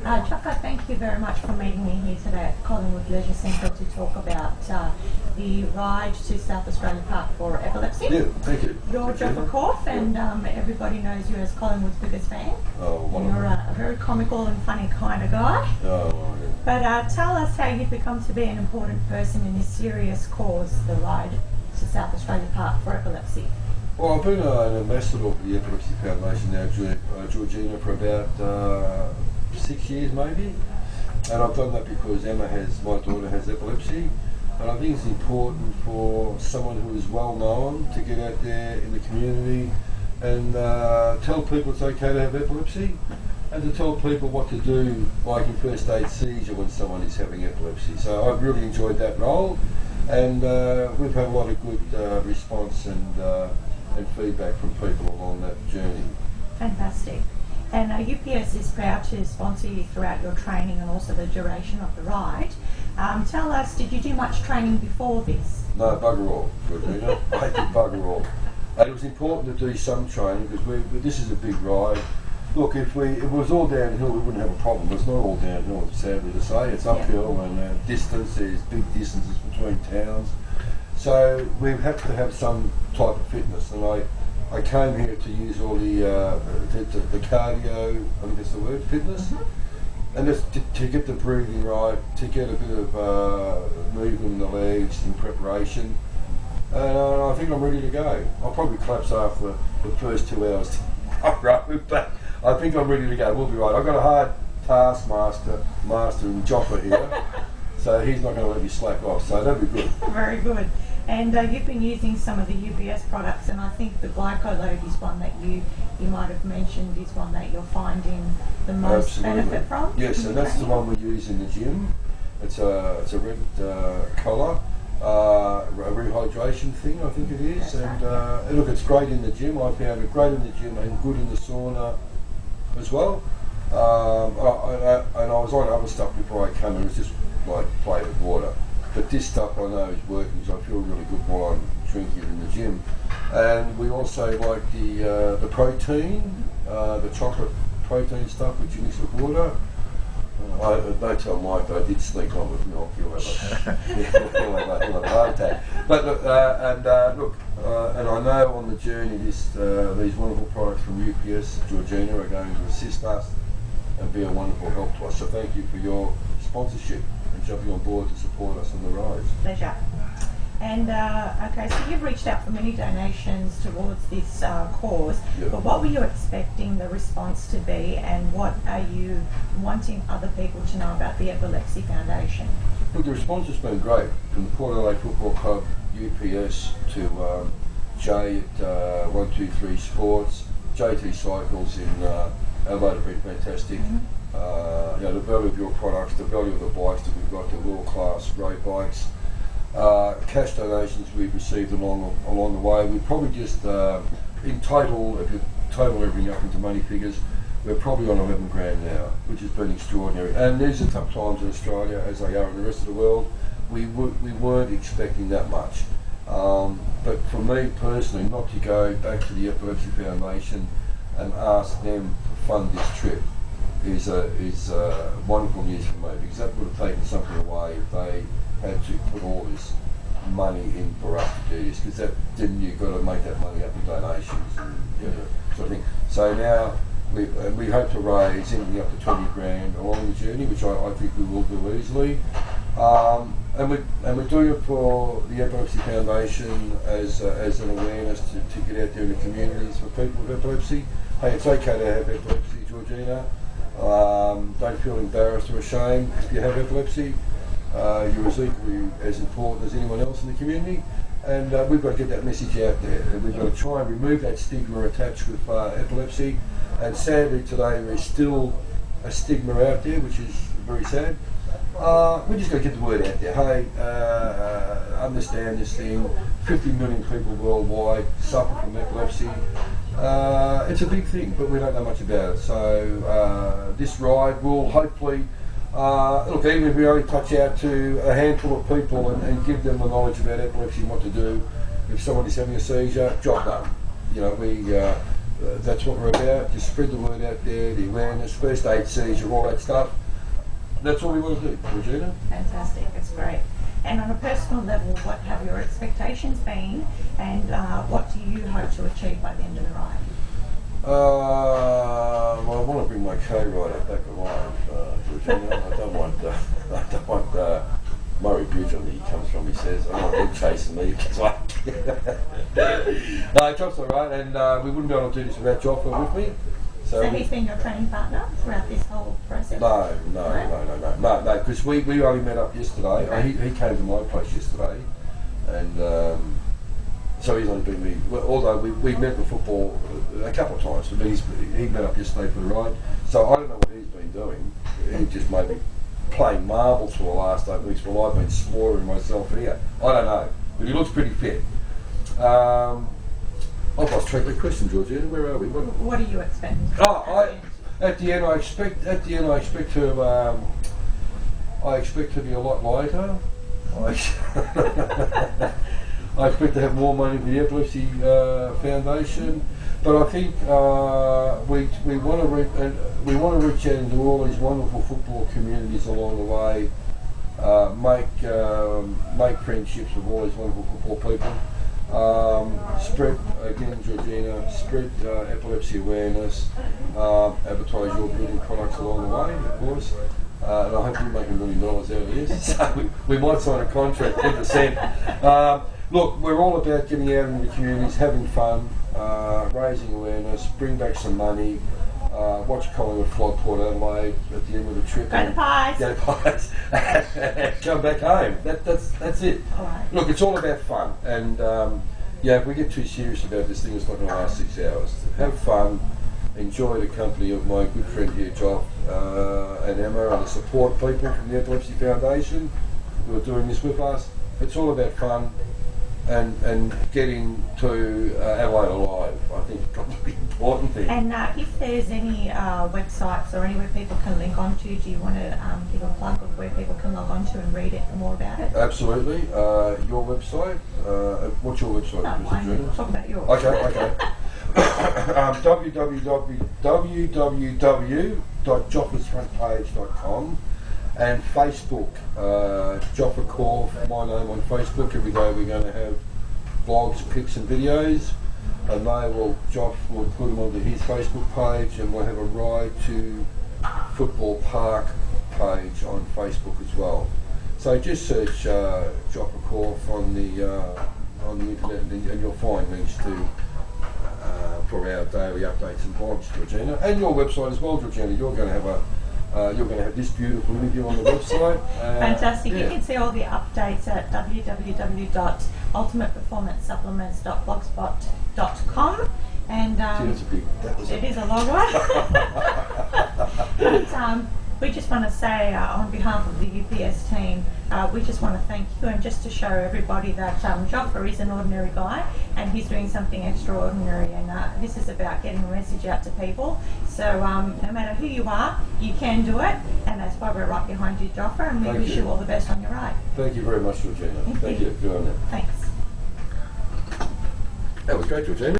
Joffa, thank you very much for meeting me here today at Collingwood Leisure Centre to talk about the ride to South Australia Park for epilepsy. Yeah, thank you. You're Joffa Corfe, and everybody knows you as Collingwood's biggest fan. Oh, and you're a very comical and funny kind of guy. Oh, yeah. But tell us how you've become to be an important person in this serious cause, the ride to South Australia Park for epilepsy. Well, I've been an ambassador of the Epilepsy Foundation now, Georgina, for about 6 years maybe, and I've done that because my daughter has epilepsy, and I think it's important for someone who is well known to get out there in the community and tell people it's okay to have epilepsy, and to tell people what to do, like in first aid seizure when someone is having epilepsy. So I've really enjoyed that role, and we've had a lot of good response and feedback from people along that journey. Fantastic. And UPS is proud to sponsor you throughout your training and also the duration of the ride. Tell us, did you do much training before this? No, bugger all, Georgina. I did bugger all. And it was important to do some training because this is a big ride. Look, if it was all downhill, we wouldn't have a problem. It's not all downhill, sadly to say. It's uphill and distance. There's big distances between towns. So we have to have some type of fitness, and I came here to use all the cardio, I think that's the word, fitness, and just to get the breathing right, to get a bit of movement in the legs in preparation, and I think I'm ready to go. I'll probably collapse after the first 2 hours but I think I'm ready to go. We'll be right. I've got a hard taskmaster in Joffa here, so he's not going to let me slack off, so that'll be good. Very good. And you've been using some of the UPS products, and I think the GlycoLoad is one that you might have mentioned is one that you're finding the most benefit from. Yes, and that's the one we use in the gym. It's a red colour, a rehydration thing, I think it is. That's and look, it's great in the gym. I found it great in the gym and good in the sauna as well. And I was on other stuff before I came, and it was just like flavoured water. But this stuff I know is working, so I feel really good while I'm drinking in the gym. And we also like the protein, the chocolate protein stuff, which you mix with water. Don't tell Mike, but I did sneak on with milk. He'll have a heart attack. But look, and I know on the journey these wonderful products from UPS, Georgina, are going to assist us and be a wonderful help to us. So thank you for your sponsorship and jumping on board to support us on the ride. Pleasure. And okay, so you've reached out for many donations towards this cause, but what were you expecting the response to be, and what are you wanting other people to know about the Epilepsy Foundation? Look, the response has been great, from the Port Adelaide Football Club, UPS, to Jay at 123 Sports, JT Cycles in Adelaide have been fantastic. The value of your products, the value of the bikes that we've got, the world-class road bikes, cash donations we've received along the way. We probably just, in total, if you total everything up into money figures, we're probably on 11 grand now, which has been extraordinary. And these are tough times in Australia, as they are in the rest of the world. We weren't expecting that much. But for me personally, not to go back to the Epilepsy Foundation and ask them to fund this trip is wonderful news for me, because that would have taken something away if they had to put all this money in for us to do this, because then you've got to make that money up in donations and sort of thing. So now we hope to raise anything up to 20 grand along the journey, which I think we will do easily. And we're doing it for the Epilepsy Foundation as an awareness to get out there in the communities for people with epilepsy. Hey, it's okay to have epilepsy, Georgina. Don't feel embarrassed or ashamed if you have epilepsy. You're as equally as important as anyone else in the community, and we've got to get that message out there, and we've got to try and remove that stigma attached with epilepsy. And sadly today there's still a stigma out there, which is very sad. We just got to get the word out there. Hey, understand this thing. 50 million people worldwide suffer from epilepsy. It's a big thing, but we don't know much about it. So this ride will hopefully, look, even if we only touch out to a handful of people and give them the knowledge about epilepsy and what to do if someone is having a seizure, job done. You know, that's what we're about. Just spread the word out there, the awareness, first aid seizure, all that stuff. That's all we want to do, Regina. Fantastic, it's great. And on a personal level, what have your expectations been, and what do you hope to achieve by the end of the ride? Well, I want to bring my co-rider back alive, Regina. I don't want Murray Bridge on he comes from, he says. I don't want him chasing me because I... No, Joff's alright, and we wouldn't be able to do this without Joffa with me. So he's been your training partner throughout this whole process? No, because we only met up yesterday. Okay. He came to my place yesterday, and so he's only been with me, although we met the football a couple of times, but he met up yesterday for the ride, so I don't know what he's been doing. He just made me playing marbles for the last 8 weeks while I've been slaughtering myself here. I don't know, but he looks pretty fit. I've lost track of the question, Georgina. Where are we? What are you expecting? At the end, I expect to be a lot lighter. I expect to have more money for the Epilepsy Foundation, but I think we want to reach out into all these wonderful football communities along the way, make friendships with all these wonderful football people. Spread, again, Georgina, spread epilepsy awareness, advertise your building products along the way, of course, and I hope you make $1 million out of this. So we might sign a contract, 10%. Look, we're all about getting out in the communities, having fun, raising awareness, bring back some money, watch Collingwood flog Port Adelaide at the end of the trip. Go to Pies. Go to Pies. Come back home. That's it. Right. Look, it's all about fun, and if we get too serious about this thing, it's not going to last 6 hours. Have fun, enjoy the company of my good friend here, Joff, and Emma, and the support people from the Epilepsy Foundation who are doing this with us. It's all about fun. And getting to Adelaide alive, I think, is probably the important thing. And if there's any websites or anywhere people can link onto, do you want to give a plug of where people can log onto and read it more about it? Absolutely. Your website. What's your website? No, talk about yours. Okay. www.joffasfrontpage.com. And Facebook, Joffa Corfe, my name on Facebook. Every day we're going to have blogs, pics and videos, and Joff will put them onto his Facebook page, and we'll have a Ride to Football Park page on Facebook as well. So just search Joffa Corfe on the internet, and you'll find links to for our daily updates and blogs, Georgina, and your website as well, Georgina. You're going to have this beautiful interview on the website. Fantastic. You can see all the updates at www.ultimateperformancesupplements.blogspot.com. And it is a long one. But, we just want to say on behalf of the UPS team, we just want to thank you, and just to show everybody that Joffa is an ordinary guy and he's doing something extraordinary, and this is about getting a message out to people. So no matter who you are, you can do it, and that's why we're right behind you, Joffa, and we wish you all the best on your ride. Thank you very much, Georgina. Thank you. Good on that. Thanks. That was great, Georgina.